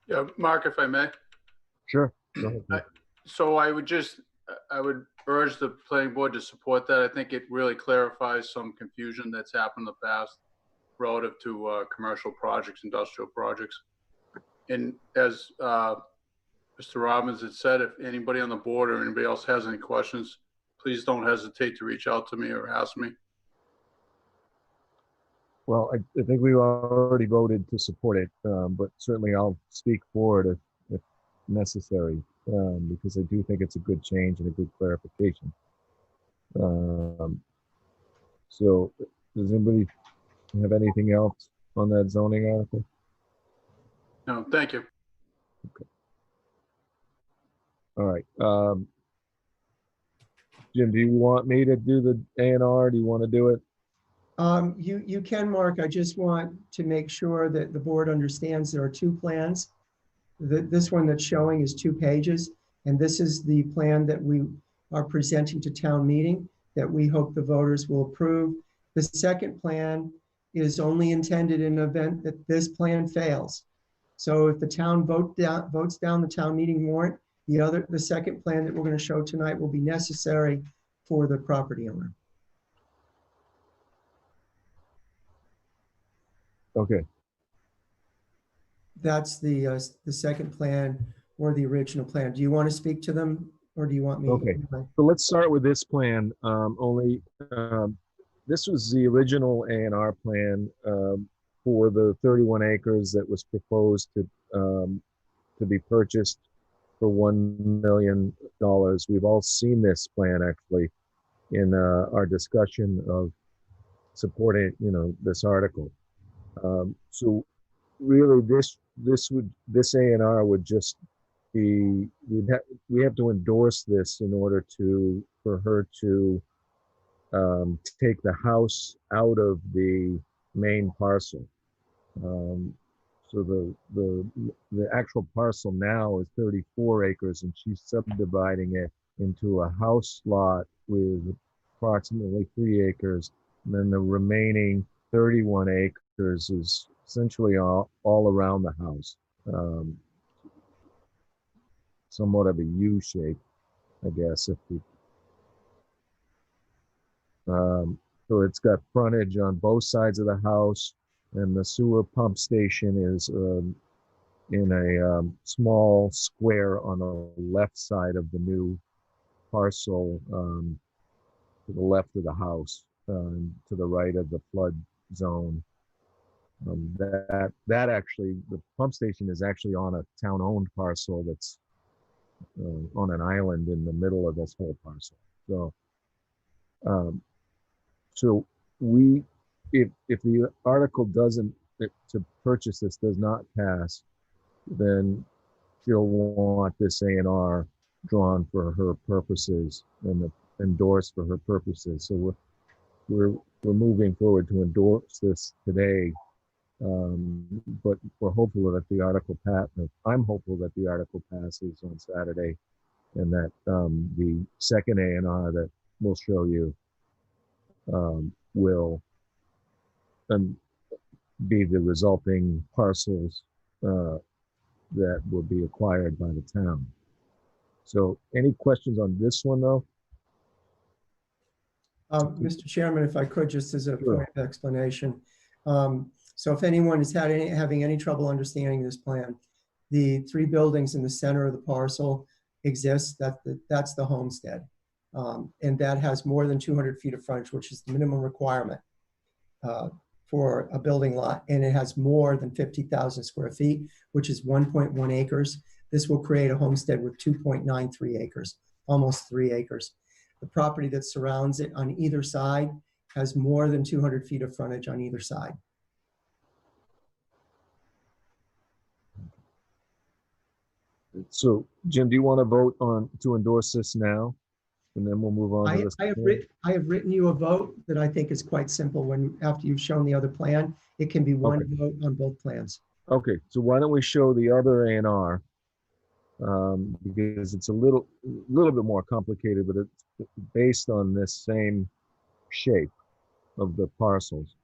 [SPEAKER 11] Yeah, Mark, if I may.
[SPEAKER 1] Sure. Go ahead, Fred.
[SPEAKER 11] So I would urge the planning board to support that. I think it really clarifies some confusion that's happened in the past relative to commercial projects, industrial projects. And as Mr. Robbins had said, if anybody on the board or anybody else has any questions, please don't hesitate to reach out to me or ask me.
[SPEAKER 1] Well, I think we already voted to support it, but certainly I'll speak for it if necessary, because I do think it's a good change and a good clarification. So does anybody have anything else on that zoning article?
[SPEAKER 11] No, thank you.
[SPEAKER 1] All right. Jim, do you want me to do the A&R? Do you want to do it?
[SPEAKER 3] You can, Mark. I just want to make sure that the board understands there are two plans. This one that's showing is 2 pages, and this is the plan that we are presenting to town meeting that we hope the voters will approve. The second plan is only intended in an event that this plan fails. So if the town votes down the town meeting warrant, the second plan that we're going to show tonight will be necessary for the property owner.
[SPEAKER 1] Okay.
[SPEAKER 3] That's the second plan or the original plan. Do you want to speak to them or do you want me?
[SPEAKER 1] Okay. So let's start with this plan. This was the original A&R plan for the 31 acres that was proposed to be purchased for $1 million. We've all seen this plan actually in our discussion of supporting, this article. So really this A&R would just be, we have to endorse this in order for her to take the house out of the main parcel. So the actual parcel now is 34 acres and she's subdividing it into a house lot with approximately 3 acres. And then the remaining 31 acres is essentially all around the house. somewhat of a U shape, I guess. If we, so it's got frontage on both sides of the house, and the sewer pump station is in a small square on the left side of the new parcel, to the left of the house, to the right of the flood zone. That actually, the pump station is actually on a town-owned parcel that's on an island in the middle of this whole parcel. So, so we, if the article doesn't, to purchase this does not pass, then she'll want this A&R drawn for her purposes and endorsed for her purposes. So we're moving forward to endorse this today. But we're hopeful that the article I'm hopeful that the article passes on Saturday, and that the second A&R that we'll show you will be the resulting parcels that will be acquired by the town. So any questions on this one though?
[SPEAKER 3] Mr. Chairman, if I could, just as a point of explanation. So if anyone is having any trouble understanding this plan, the 3 buildings in the center of the parcel exist. That's the homestead. And that has more than 200 feet of frontage, which is the minimum requirement for a building lot. And it has more than 50,000 square feet, which is 1.1 acres. This will create a homestead with 2.93 acres, almost 3 acres. The property that surrounds it on either side has more than 200 feet of frontage on either side.
[SPEAKER 1] So Jim, do you want to vote to endorse this now? And then we'll move on to this.
[SPEAKER 3] I have written you a vote that I think is quite simple. After you've shown the other plan, it can be one vote on both plans.
[SPEAKER 1] Okay, so why don't we show the other A&R? Because it's a little bit more complicated, but it's based on this same shape of the parcels.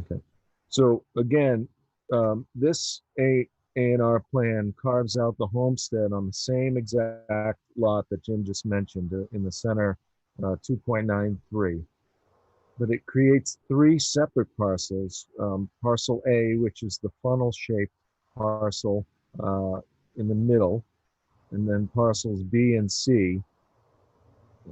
[SPEAKER 1] Okay, so again, this A&R plan carves out the homestead on the same exact lot that Jim just mentioned in the center, 2.93. But it creates 3 separate parcels. Parcel A, which is the funnel-shaped parcel in the middle, and then parcels B and C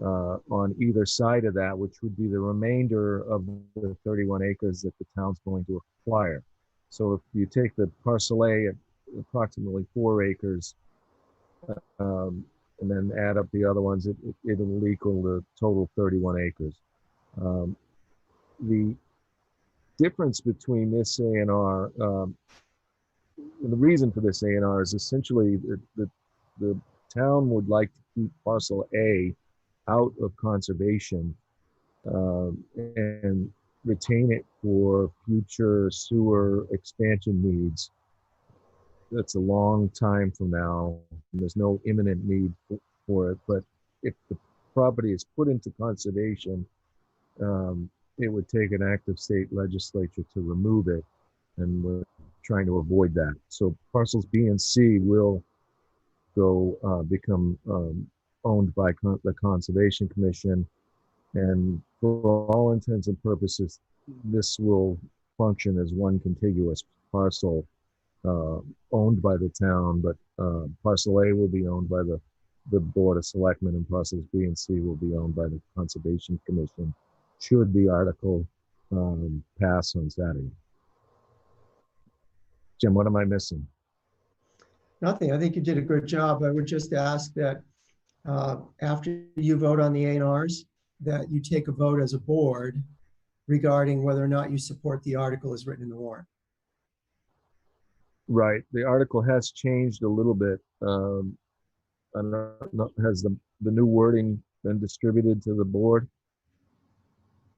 [SPEAKER 1] on either side of that, which would be the remainder of the 31 acres that the town's going to acquire. So if you take the parcel A at approximately 4 acres, and then add up the other ones, it'll equal the total 31 acres. The difference between this A&R, the reason for this A&R is essentially the town would like to keep parcel A out of conservation and retain it for future sewer expansion needs. That's a long time from now, and there's no imminent need for it. But if the property is put into conservation, it would take an act of state legislature to remove it, and we're trying to avoid that. So parcels B and C will go become owned by the Conservation Commission, and for all intents and purposes, this will function as one contiguous parcel owned by the town, but parcel A will be owned by the Board of Selectmen, and parcels B and C will be owned by the Conservation Commission, should the article pass on Saturday. Jim, what am I missing?
[SPEAKER 3] Nothing. I think you did a good job. I would just ask that after you vote on the A&Rs, that you take a vote as a board regarding whether or not you support the article as written in the warrant.
[SPEAKER 1] Right. The article has changed a little bit. I don't know, has the new wording been distributed to the board?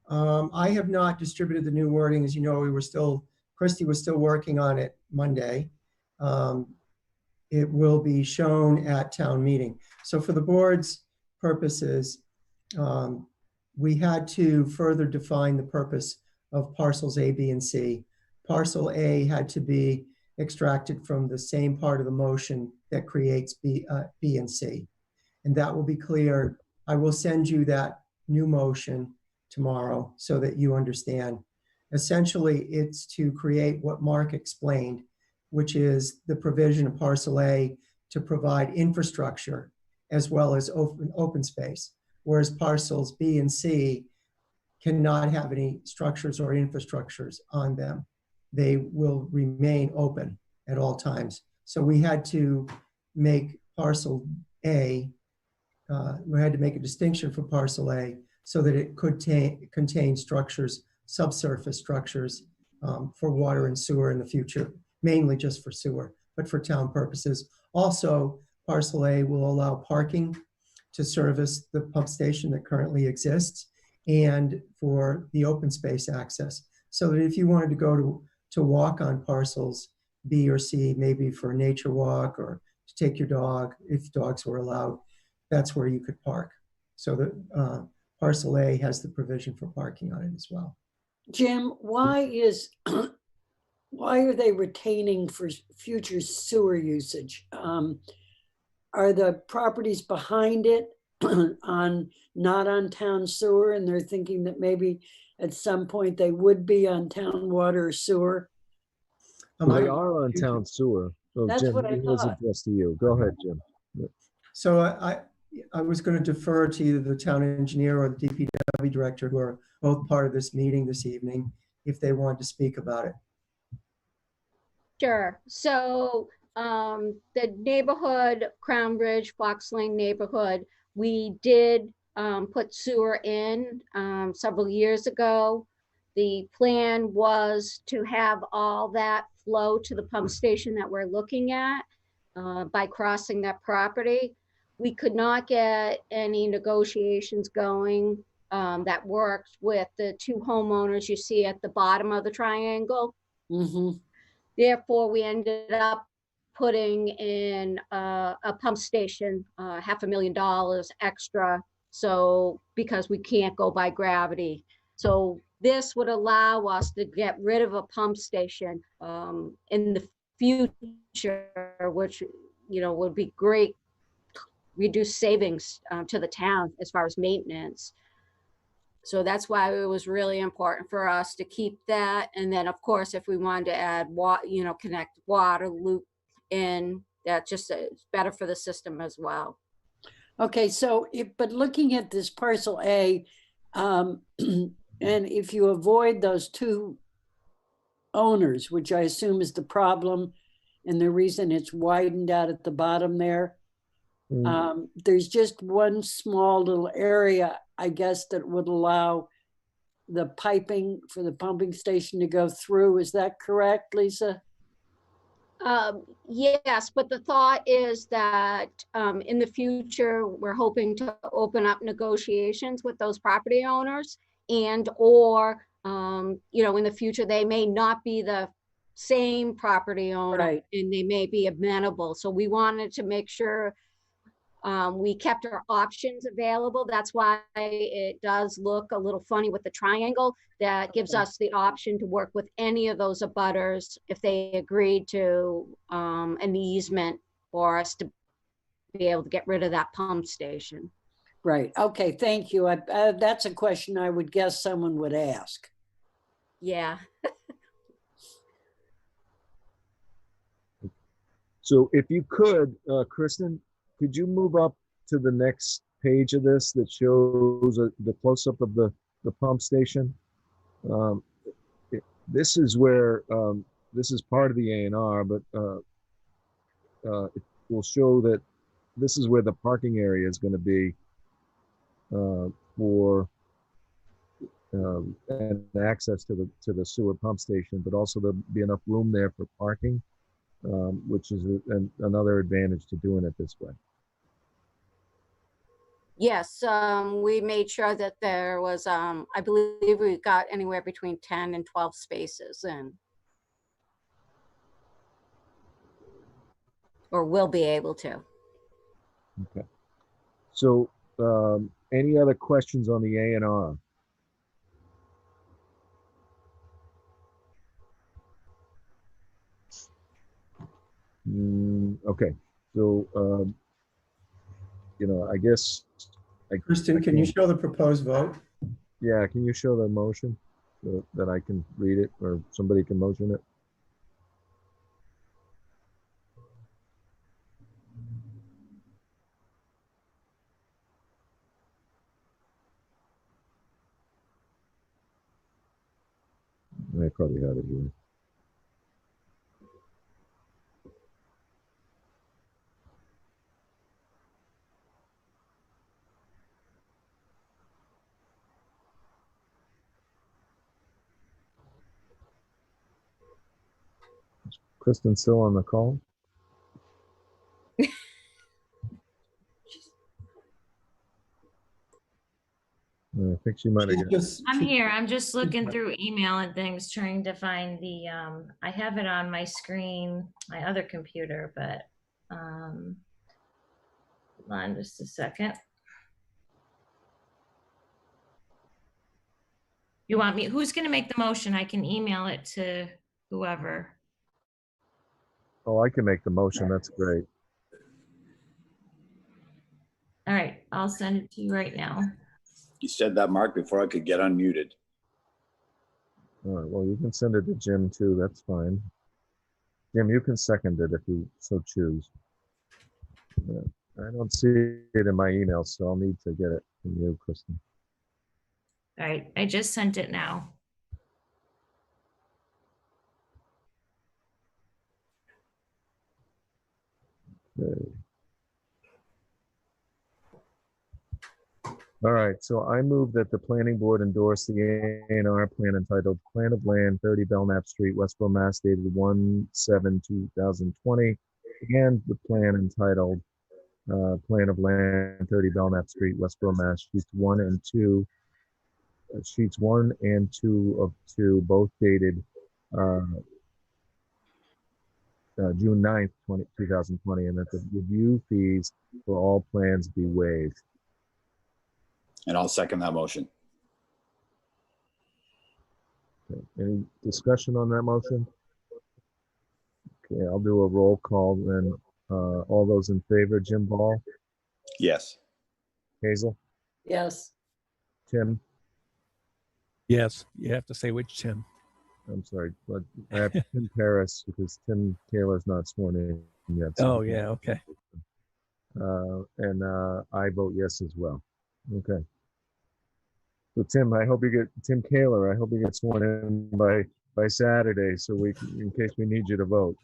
[SPEAKER 3] I have not distributed the new wording. As you know, Christy was still working on it Monday. It will be shown at town meeting. So for the board's purposes, we had to further define the purpose of parcels A, B, and C. parcel A had to be extracted from the same part of the motion that creates B and C. And that will be clear. I will send you that new motion tomorrow so that you understand. Essentially, it's to create what Mark explained, which is the provision of parcel A to provide infrastructure as well as open space, whereas parcels B and C cannot have any structures or infrastructures on them. They will remain open at all times. So we had to make parcel A, we had to make a distinction for parcel A so that it could contain structures, subsurface structures for water and sewer in the future, mainly just for sewer, but for town purposes. Also, parcel A will allow parking to service the pump station that currently exists and for the open space access. So that if you wanted to go to walk on parcels B or C, maybe for a nature walk or to take your dog, if dogs were allowed, that's where you could park. So that parcel A has the provision for parking on it as well.
[SPEAKER 4] Jim, why are they retaining for future sewer usage? Are the properties behind it not on town sewer, and they're thinking that maybe at some point they would be on town water or sewer?
[SPEAKER 1] They are on town sewer. So
[SPEAKER 4] That's
[SPEAKER 1] Jim,
[SPEAKER 4] what I
[SPEAKER 1] it was
[SPEAKER 4] thought.
[SPEAKER 1] addressed to you. Go ahead, Jim.
[SPEAKER 3] So I was going to defer to either the town engineer or the DPW director, who are both part of this meeting this evening, if they want to speak about it.
[SPEAKER 9] Sure. So the neighborhood, Crown Bridge, Fox Lane neighborhood, we did put sewer in several years ago. The plan was to have all that flow to the pump station that we're looking at by crossing that property. We could not get any negotiations going that worked with the two homeowners you see at the bottom of the triangle.
[SPEAKER 4] Mm-hmm.
[SPEAKER 9] Therefore, we ended up putting in a pump station, $500,000 extra. So because we can't go by gravity. So this would allow us to get rid of a pump station in the future, which, you know, would be great, reduce savings to the town as far as maintenance. So that's why it was really important for us to keep that. And then, of course, if we wanted to add connect water loop in, that just is better for the system as well.
[SPEAKER 4] Okay, so but looking at this parcel A, and if you avoid those two owners, which I assume is the problem and the reason it's widened out at the bottom there, there's just one small little area, I guess, that would allow the piping for the pumping station to go through. Is that correct, Lisa?
[SPEAKER 9] Yes, but the thought is that in the future, we're hoping to open up negotiations with those property owners, and or in the future, they may not be the same property owner,
[SPEAKER 4] Right.
[SPEAKER 9] and they may be amenable. So we wanted to make sure we kept our options available. That's why it does look a little funny with the triangle. That gives us the option to work with any of those abutters if they agreed to an easement for us to be able to get rid of that pump station.
[SPEAKER 4] Right. Okay. Thank you. That's a question I would guess someone would ask.
[SPEAKER 9] Yeah.
[SPEAKER 1] So if you could, Kristen, could you move up to the next page of this that shows the close-up of the pump station? This is where, this is part of the A&R, but it will show that this is where the parking area is going to be for and access to the sewer pump station, but also there'll be enough room there for parking, which is another advantage to doing it this way.
[SPEAKER 9] Yes, we made sure that there was, I believe we got anywhere between 10 and 12 spaces in. Or will be able to.
[SPEAKER 1] Okay. So any other questions on the A&R? Okay, so, I guess.
[SPEAKER 3] Kristen, can you show the proposed vote?
[SPEAKER 1] Yeah, can you show the motion so that I can read it or somebody can motion it? I probably have it here. Kristen still on the call? I think she might have.
[SPEAKER 2] I'm here. I'm just looking through email and things, trying to find the, I have it on my screen, my other computer, but, hold on just a second. You want me, who's going to make the motion? I can email it to whoever.
[SPEAKER 1] Oh, I can make the motion. That's great.
[SPEAKER 2] All right, I'll send it to you right now.
[SPEAKER 5] You said that, Mark, before I could get unmuted.
[SPEAKER 1] All right, well, you can send it to Jim too. That's fine. Jim, you can second it if you so choose. Yeah, I don't see it in my email, so I'll need to get it from you, Kristen.
[SPEAKER 2] All right, I just sent it now.
[SPEAKER 1] Okay. All right, so I move that the planning board endorse the A&R plan entitled Plan of Land 30 Belknap Street, Westborough, Mass. Dated 1/7/2020, and the plan entitled Plan of Land 30 Belknap Street, Westborough, Mass. Sheets 1 and 2, sheets 1 and 2 of 2, both dated June 9th, 2020, and that the review fees for all plans be waived.
[SPEAKER 5] And I'll second that motion.
[SPEAKER 1] Okay. Any discussion on that motion? Okay, I'll do a roll call then. All those in favor, Jim Ball,
[SPEAKER 5] Yes.
[SPEAKER 1] Hazel,
[SPEAKER 4] Yes.
[SPEAKER 1] Tim,
[SPEAKER 10] Yes, you have to say which Tim.
[SPEAKER 1] I'm sorry, but I have Tim Paris because Tim Taylor's not sworn in yet.
[SPEAKER 10] Oh, yeah, okay.
[SPEAKER 1] And I vote yes as well. Okay. So Tim, I hope you get, Tim Kaler, I hope you get sworn in by Saturday so we can, in case we need you to vote.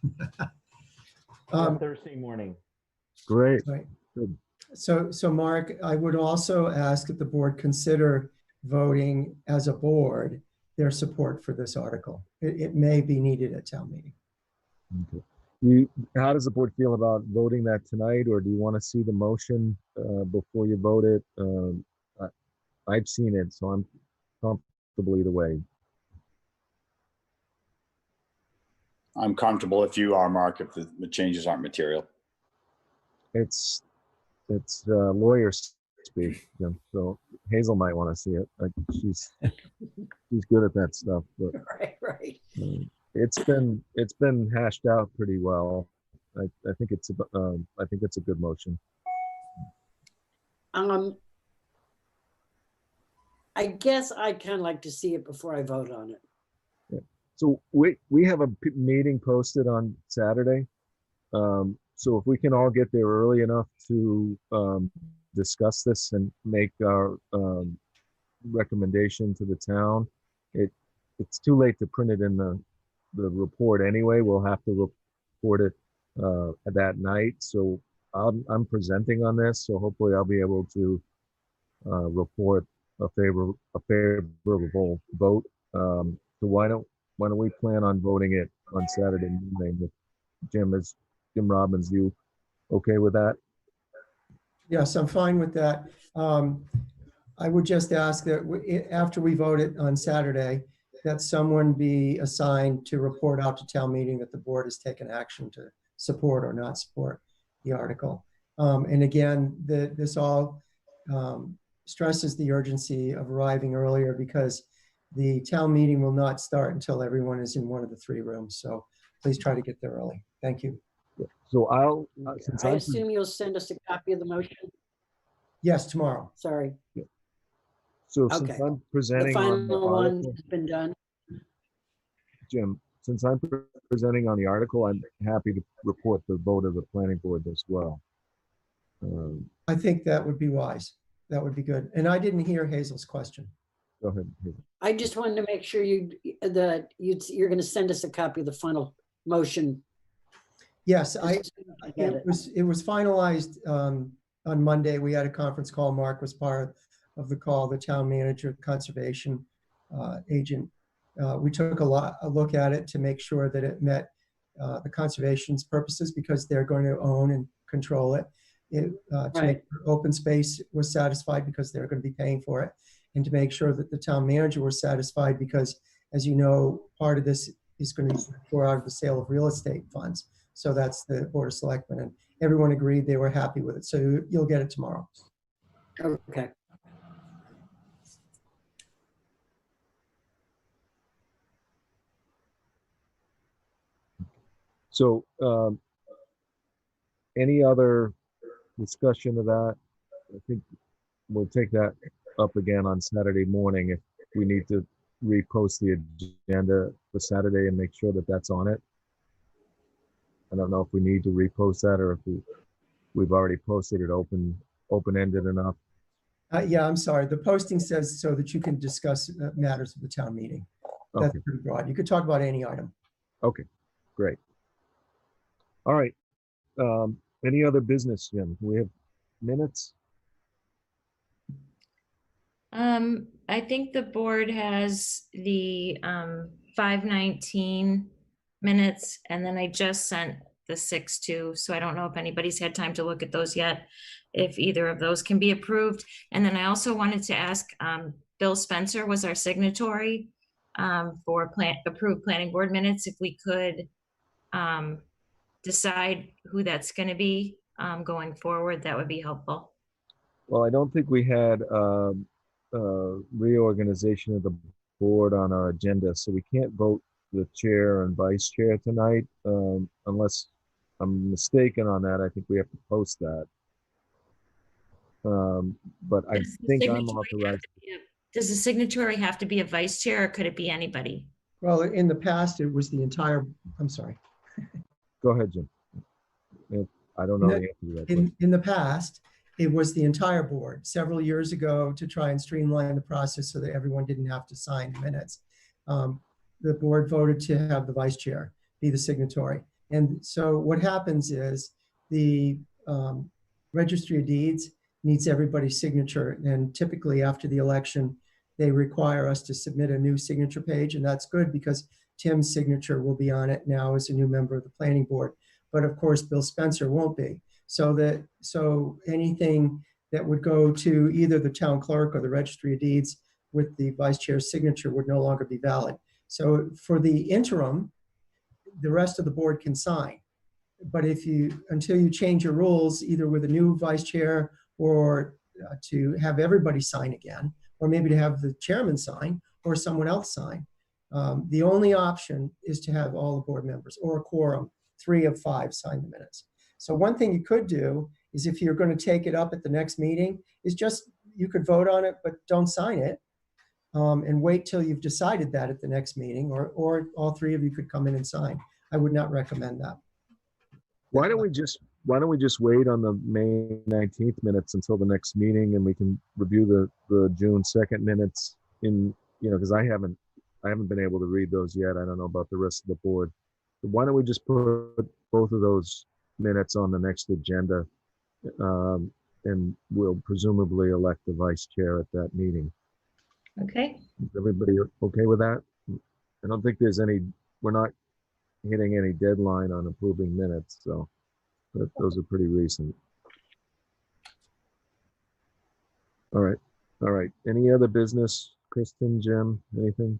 [SPEAKER 7] Thursday morning.
[SPEAKER 1] Great.
[SPEAKER 3] Right.
[SPEAKER 1] Good.
[SPEAKER 3] So Mark, I would also ask that the board consider voting as a board their support for this article. It may be needed at town meeting.
[SPEAKER 1] Okay. How does the board feel about voting that tonight, or do you want to see the motion before you vote it? I've seen it, so I'm comfortable either way.
[SPEAKER 5] I'm comfortable if you are, Mark, if the changes aren't material.
[SPEAKER 1] It's lawyer speak, so Hazel might want to see it. She's good at that stuff, but
[SPEAKER 4] Right.
[SPEAKER 1] it's been hashed out pretty well. I think it's a good motion.
[SPEAKER 4] I guess I'd kind of like to see it before I vote on it.
[SPEAKER 1] Yeah. So we have a meeting posted on Saturday. So if we can all get there early enough to discuss this and make our recommendation to the town, it's too late to print it in the report anyway. We'll have to report it that night. So I'm presenting on this, so hopefully I'll be able to report a favorable vote. So why don't we plan on voting it on Saturday morning? With Jim Robbins, you okay with that?
[SPEAKER 3] Yes, I'm fine with that. I would just ask that after we vote it on Saturday, that someone be assigned to report out to town meeting that the board has taken action to support or not support the article. And again, this all stresses the urgency of arriving earlier because the town meeting will not start until everyone is in one of the 3 rooms. So please try to get there early. Thank you.
[SPEAKER 1] So I'll, since
[SPEAKER 4] I
[SPEAKER 1] I'm,
[SPEAKER 4] assume you'll send us a copy of the motion?
[SPEAKER 3] Yes, tomorrow.
[SPEAKER 4] Sorry.
[SPEAKER 1] so since
[SPEAKER 4] Okay.
[SPEAKER 1] I'm
[SPEAKER 4] The
[SPEAKER 1] presenting on the
[SPEAKER 4] final one
[SPEAKER 1] article,
[SPEAKER 4] has been done.
[SPEAKER 1] Jim, since I'm presenting on the article, I'm happy to report the vote of the planning board as well.
[SPEAKER 3] I think that would be wise. That would be good. And I didn't hear Hazel's question.
[SPEAKER 1] Go ahead.
[SPEAKER 4] I just wanted to make sure you're going to send us a copy of the final motion.
[SPEAKER 3] Yes,
[SPEAKER 4] as soon as you get
[SPEAKER 3] it was finalized on Monday. We had a conference call. Mark was part of the call, the town manager, conservation agent. We took a look at it to make sure that it met the conservation's purposes because they're going to own and control it. To
[SPEAKER 4] Right.
[SPEAKER 3] make sure open space was satisfied because they're going to be paying for it, and to make sure that the town manager was satisfied because, as you know, part of this is going to be for out of the sale of real estate funds. So that's the Board of Selectmen, and everyone agreed they were happy with it. So you'll get it tomorrow.
[SPEAKER 4] Okay.
[SPEAKER 1] So any other discussion of that? I think we'll take that up again on Saturday morning if we need to repost the agenda for Saturday and make sure that that's on it. I don't know if we need to repost that or if we've already posted it open-ended enough.
[SPEAKER 3] Yeah, I'm sorry. The posting says so that you can discuss matters of the town meeting. That's
[SPEAKER 1] Okay.
[SPEAKER 3] pretty broad. You could talk about any item.
[SPEAKER 1] Okay, great. All right. Any other business, Jim? We have minutes?
[SPEAKER 2] I think the board has the 519 minutes, and then I just sent the 6-2, so I don't know if anybody's had time to look at those yet, if either of those can be approved. And then I also wanted to ask, Bill Spencer was our signatory for approved planning board minutes. If we could decide who that's going to be going forward, that would be helpful.
[SPEAKER 1] Well, I don't think we had reorganization of the board on our agenda, so we can't vote the chair and vice chair tonight unless I'm mistaken on that. I think we have to post that. But I think I'm authorized.
[SPEAKER 2] Does the signatory have to be a vice chair, or could it be anybody?
[SPEAKER 3] Well, in the past, it was the entire, I'm sorry.
[SPEAKER 1] Go ahead, Jim. I don't know the answer to that question.
[SPEAKER 3] In the past, it was the entire board several years ago to try and streamline the process so that everyone didn't have to sign minutes. The board voted to have the vice chair be the signatory. And so what happens is the registry of deeds needs everybody's signature. And typically after the election, they require us to submit a new signature page. And that's good because Tim's signature will be on it now as a new member of the planning board. But of course, Bill Spencer won't be. So anything that would go to either the town clerk or the registry of deeds with the vice chair's signature would no longer be valid. So for the interim, the rest of the board can sign. But until you change your rules, either with a new vice chair or to have everybody sign again, or maybe to have the chairman sign or someone else sign, the only option is to have all the board members or a quorum, 3 of 5 sign the minutes. So one thing you could do is if you're going to take it up at the next meeting is just, you could vote on it, but don't sign it and wait till you've decided that at the next meeting, or all 3 of you could come in and sign. I would not recommend that.
[SPEAKER 1] Why don't we just wait on the May 19th minutes until the next meeting, and we can review the June 2nd minutes because I haven't been able to read those yet. I don't know about the rest of the board. So why don't we just put both of those minutes on the next agenda, and we'll presumably elect the vice chair at that meeting.
[SPEAKER 2] Okay.
[SPEAKER 1] Is everybody okay with that? I don't think we're not hitting any deadline on approving minutes, so those are pretty recent. All right. Any other business, Kristen, Jim, anything?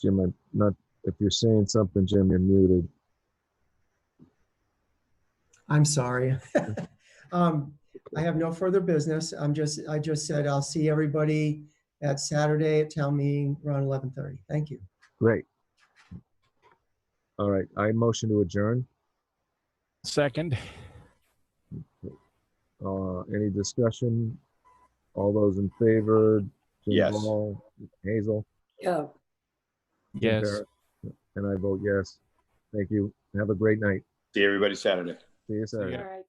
[SPEAKER 1] Jim, I'm not, if you're saying something, Jim, you're muted.
[SPEAKER 3] I'm sorry. I have no further business. I just said I'll see everybody at Saturday at town meeting around 11:30. Thank you.
[SPEAKER 1] Great. All right, I motion to adjourn.
[SPEAKER 10] Second.
[SPEAKER 1] Any discussion? All those in favor? Jim
[SPEAKER 5] Yes.
[SPEAKER 1] Ball, Hazel,
[SPEAKER 4] Yeah.
[SPEAKER 1] Jim
[SPEAKER 10] Yes.
[SPEAKER 1] Barrett, and I vote yes. Thank you. Have a great night.
[SPEAKER 5] See everybody Saturday.
[SPEAKER 1] See you
[SPEAKER 10] See
[SPEAKER 1] Saturday.
[SPEAKER 10] ya.
[SPEAKER 4] All right.